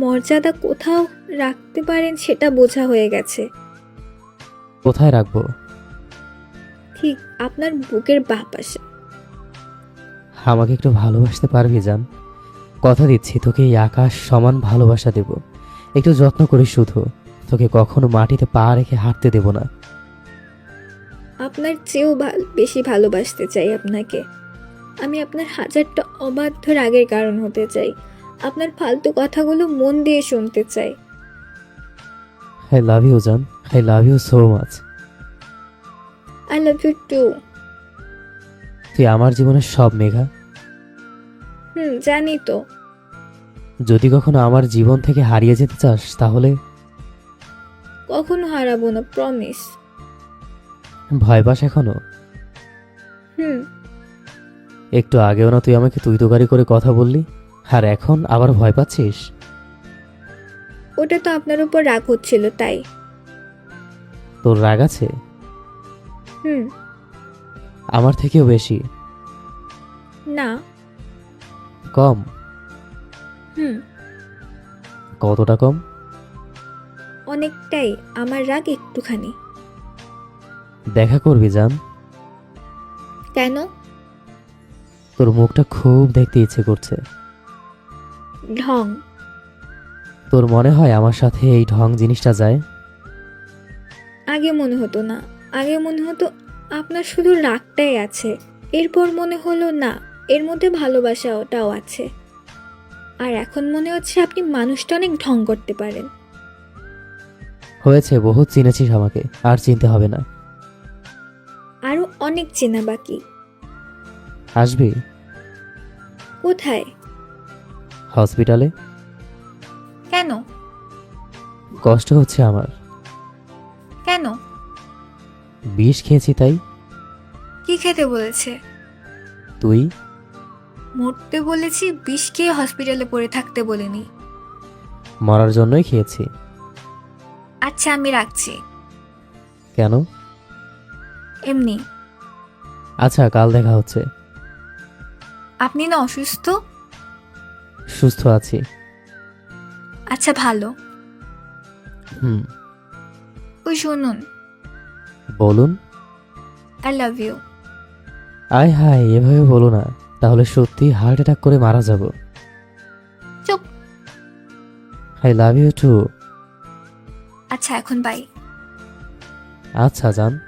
মর্যাদা কোথাও রাখতে পারেন সেটা বোঝা হয়ে গেছে। কোথায় রাখবো? ঠিক আপনার বুকের বাঁ পাশে। আমাকে একটু ভালোবাসতে পারবি জান? কথা দিচ্ছি তোকে এই আকাশ সমান ভালোবাসা দেব। একটু যত্ন করিস শুধু। তোকে কখনো মাটিতে পা রেখে হাঁটতে দেব না। আপনার চেয়েও বেশি ভালোবাসতে চাই আপনাকে। আমি আপনার হাজারটা অবাধ্য রাগের কারণ হতে চাই। আপনার ফালতু কথাগুলো মন দিয়ে শুনতে চাই। আই লাভ ইউ জান, I love you so much. I love you too. তুই আমার জীবনের সব মেঘা। জানি তো। যদি কখনো আমার জীবন থেকে হারিয়ে যেতে চাস তাহলে কখনো হারাবো না, প্রমিস। ভয় পাস এখনো? হুম। একটু আগেও না তুই আমাকে তুই তোকারি করে কথা বললি, আর এখন আবার ভয় পাচ্ছিস? ওটা তো আপনার উপর রাগ হচ্ছিল তাই। তোর রাগ আছে? হুম। আমার থেকেও বেশি? না। কম? হুম। কতটা কম? অনেকটাই। আমার রাগ একটুখানি। দেখা করবি জান? কেন? তোর মুখটা খুব দেখতে ইচ্ছে করছে। ঢং। তোর মনে হয় আমার সাথে এই ঢং জিনিসটা যায়? আগে মনে হতো না। আগে মনে হতো আপনার শুধু রাগটাই আছে। এরপর মনে হলো না, এর মধ্যে ভালোবাসা ওটাও আছে। আর এখন মনে হচ্ছে আপনি মানুষটা অনেক ঢং করতে পারেন। হয়েছে, বহুত চিনেছিস আমাকে, আর চিনতে হবে না। আরো অনেক চেনা বাকি। আসবি? কোথায়? হসপিটালে। কেন? কষ্ট হচ্ছে আমার। কেন? বিষ খেয়েছি তাই। কি খেতে বলেছে? তুই। মরতে বলেছি, বিষ খেয়ে হসপিটালে পড়ে থাকতে বলিনি। মরার জন্যই খেয়েছি। আচ্ছা আমি রাখছি। কেন? এমনি। আচ্ছা, কাল দেখা হচ্ছে। আপনি না অসুস্থ? সুস্থ আছি। আচ্ছা ভালো। হুম। ওই শুনুন। বলুন। I love you. আয় হায়, এভাবে বলো না, তাহলে সত্যি হার্ট অ্যাটাক করে মারা যাব। চুপ। I love you too. আচ্ছা এখন বাই। আচ্ছা জান।